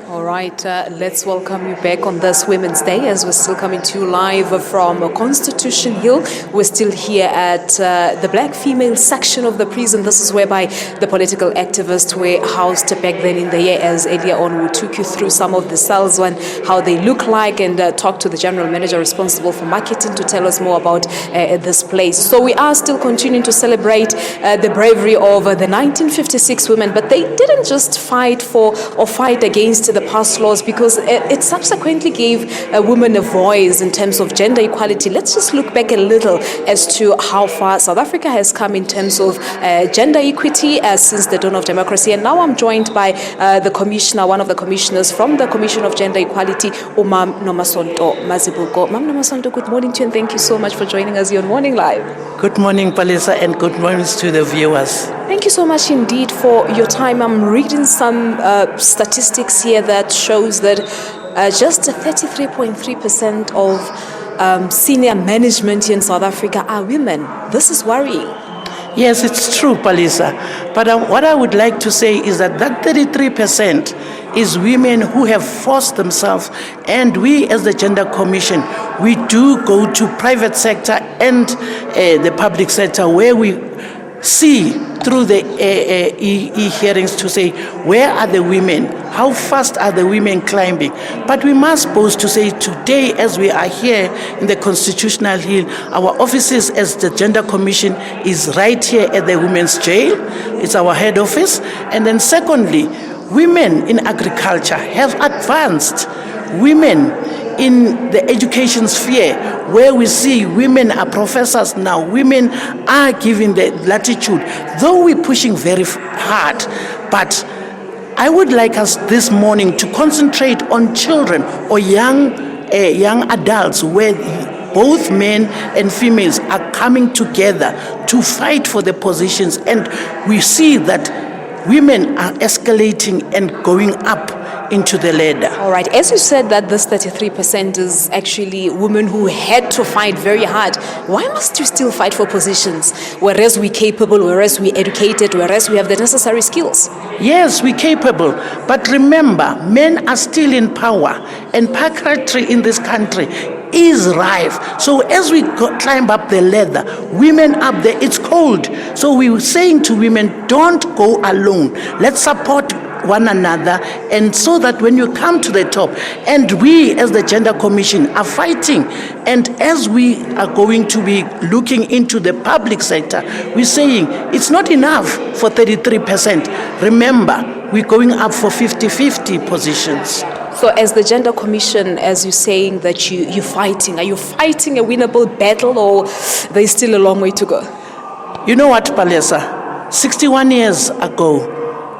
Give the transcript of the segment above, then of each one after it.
All right, let's welcome you back on this Women's Day as we're still coming to you live from Constitution Hill. We're still here at the black female section of the prison. This is whereby the political activists were housed back then in the year, as earlier on we took you through some of the cells and how they look like, and talked to the general manager responsible for marketing to tell us more about this place. So we are still continuing to celebrate the bravery of the 1956 women, but they didn't just fight for or fight against the past laws, because it subsequently gave women a voice in terms of gender equality. Let's just look back a little as to how far South Africa has come in terms of gender equity since the dawn of democracy. And now I'm joined by the commissioner, one of the commissioners from the Commission of Gender Equality, Ma'am Nomasonto Mazibuko. Ma'am Nomasonto, good morning to you, and thank you so much for joining us here on Morning Live. Good morning, Palisa, and good morning to the viewers. Thank you so much indeed for your time. I'm reading some statistics here that shows that just 33.3% of senior management in South Africa are women. This is worrying. Yes, it's true, Palisa. But what I would like to say is that 33% is women who have forced themselves, and we as the Gender Commission, we do go to private sector and the public sector, where we see through the e-hearings to say, where are the women? How fast are the women climbing? But we must pause to say, today, as we are here in the Constitutional Hill, our offices as the Gender Commission is right here at the Women's Jail. It's our head office. And then secondly, women in agriculture have advanced. Women in the education sphere, where we see women are professors now, women are given the latitude, though we're pushing very hard. But I would like us this morning to concentrate on children or young adults, where both men and females are coming together to fight for the positions. And we see that women are escalating and going up into the ladder. All right. As you said that this 33% is actually women who had to fight very hard, why must you still fight for positions, whereas we're capable, whereas we're educated, whereas we have the necessary skills? Yes, we're capable. But remember, men are still in power, and patriarchy in this country is rife. So as we climb up the ladder, women up there, it's cold. So we were saying to women, don't go alone. Let's support one another, and so that when you come to the top, and we as the Gender Commission are fighting, and as we are going to be looking into the public sector, we're saying it's not enough for 33%. Remember, we're going up for 50-50 positions. So as the Gender Commission, as you're saying that you're fighting, are you fighting a winnable battle, or there's still a long way to go? You know what, Palesa? 61 years ago,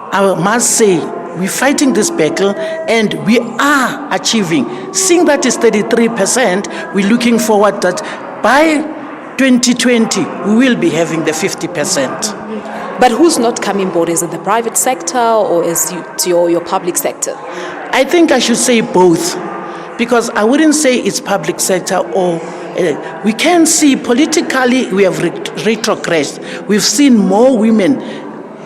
I must say, we're fighting this battle, and we are achieving. Seeing that is 33%, we're looking forward that by 2020, we will be having the 50%. But who's not coming board? Is it the private sector, or is it your public sector? I think I should say both, because I wouldn't say it's public sector or we can see politically we have retrogressed. We've seen more women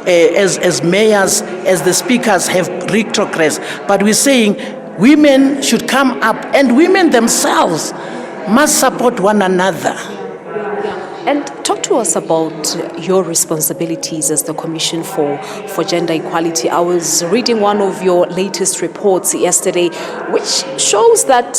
as mayors, as the speakers have retrogressed. But we're saying women should come up, and women themselves must support one another. And talk to us about your responsibilities as the Commission for Gender Equality. I was reading one of your latest reports yesterday, which shows that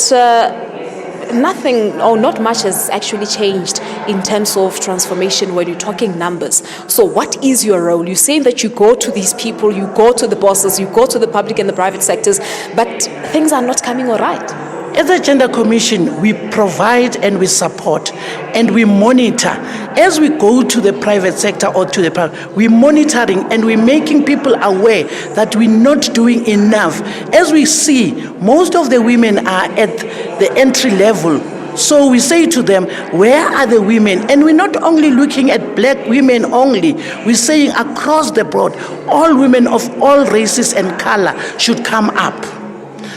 nothing or not much has actually changed in terms of transformation when you're talking numbers. So what is your role? You're saying that you go to these people, you go to the bosses, you go to the public and the private sectors, but things are not coming all right. As a Gender Commission, we provide and we support and we monitor. As we go to the private sector or to the public, we're monitoring and we're making people aware that we're not doing enough. As we see, most of the women are at the entry level. So we say to them, where are the women? And we're not only looking at black women only. We're saying across the board, all women of all races and color should come up.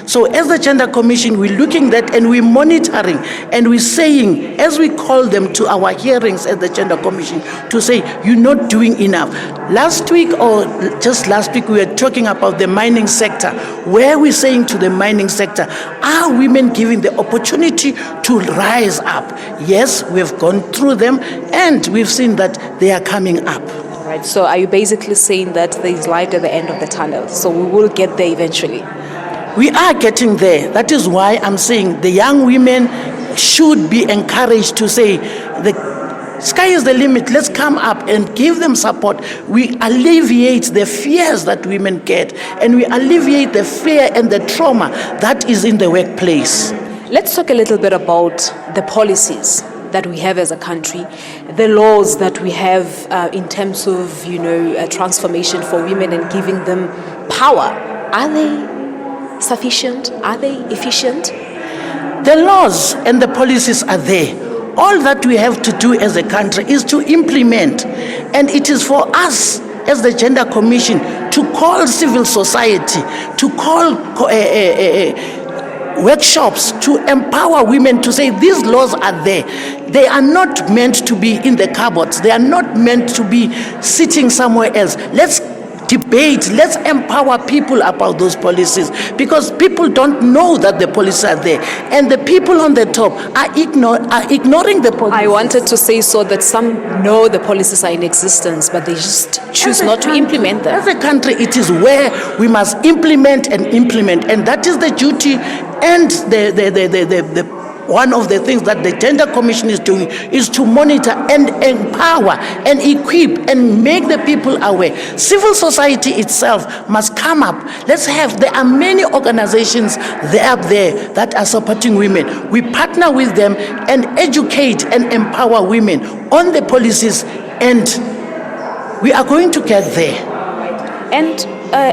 So as the Gender Commission, we're looking at that and we're monitoring and we're saying, as we call them to our hearings at the Gender Commission, to say, you're not doing enough. Last week or just last week, we were talking about the mining sector, where we're saying to the mining sector, are women given the opportunity to rise up? Yes, we've gone through them and we've seen that they are coming up. Right. So are you basically saying that there is light at the end of the tunnel? So we will get there eventually. We are getting there. That is why I'm saying the young women should be encouraged to say, the sky is the limit. Let's come up and give them support. We alleviate the fears that women get, and we alleviate the fear and the trauma that is in the workplace. Let's talk a little bit about the policies that we have as a country, the laws that we have in terms of, transformation for women and giving them power. Are they sufficient? Are they efficient? The laws and the policies are there. All that we have to do as a country is to implement. And it is for us as the Gender Commission to call civil society, to call workshops, to empower women to say these laws are there. They are not meant to be in the cupboards. They are not meant to be sitting somewhere else. Let's debate, let's empower people about those policies, because people don't know that the policies are there, and the people on the top are ignoring the policies. I wanted to say so that some know the policies are in existence, but they just choose not to implement them. As a country, it is where we must implement, and that is the duty and the one of the things that the Gender Commission is doing is to monitor and empower and equip and make the people aware. Civil society itself must come up. There are many organizations up there that are supporting women. We partner with them and educate and empower women on the policies, and we are going to get there. And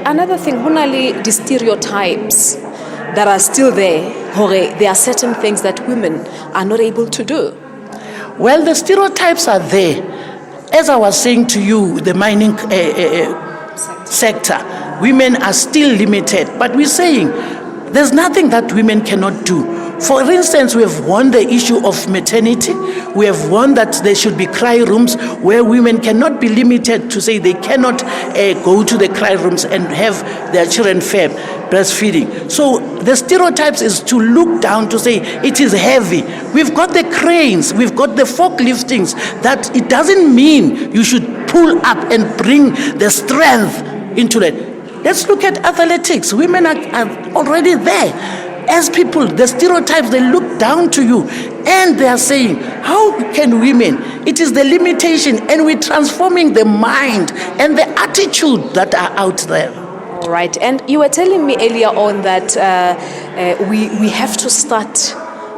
another thing, Hunali, the stereotypes that are still there. There are certain things that women are not able to do. Well, the stereotypes are there. As I was saying to you, the mining sector, women are still limited. But we're saying there's nothing that women cannot do. For instance, we have won the issue of maternity. We have won that there should be cry rooms where women cannot be limited to say they cannot go to the cry rooms and have their children fed, breastfeeding. So the stereotypes is to look down to say it is heavy. We've got the cranes, we've got the forkliftings. That it doesn't mean you should pull up and bring the strength into that. Let's look at athletics. Women are already there. As people, the stereotypes, they look down to you and they are saying, how can women? It is the limitation, and we're transforming the mind and the attitude that are out there. All right. And you were telling me earlier on that we have to start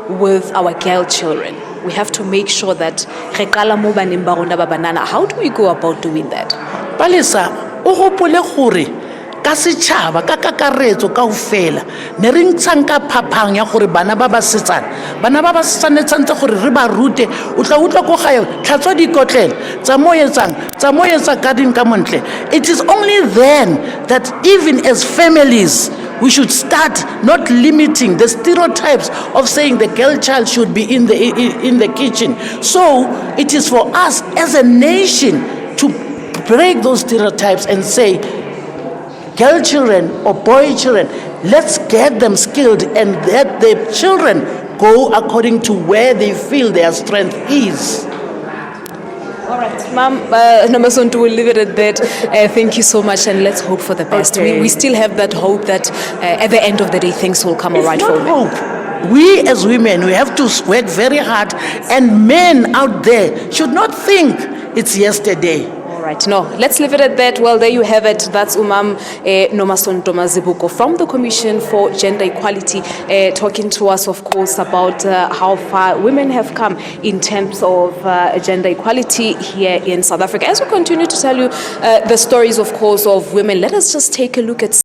with our girl children. We have to make sure that how do we go about doing that? Palisa, o hopole gore ka setšhaba ka kakaretso kaofela ne re ntshang ka phaphang ya gore bana ba basetsana tshwanetse gore re ba rute o tla utlwa ko gae tlhatswa dikotlele tsa mo etsa garden ka montle. It is only then that even as families we should start not limiting the stereotypes of saying the girl child should be in the kitchen. So it is for us as a nation to break those stereotypes and say girl children or boy children, let's get them skilled and let the children go according to where they feel their strength is. All right, Ma'am, Nomasonto, we'll leave it at that. Thank you so much, and let's hope for the best. Okay. We still have that hope that at the end of the day, things will come all right for women. Hope. We as women, we have to work very hard, and men out there should not think it's yesterday. Right. No, let's leave it at that. Well, there you have it. That's Nomasonto Mazibuko from the Commission for Gender Equality, talking to us, of course, about how far women have come in terms of gender equality here in South Africa. As we continue to tell you the stories, of course, of women, let us just take a look at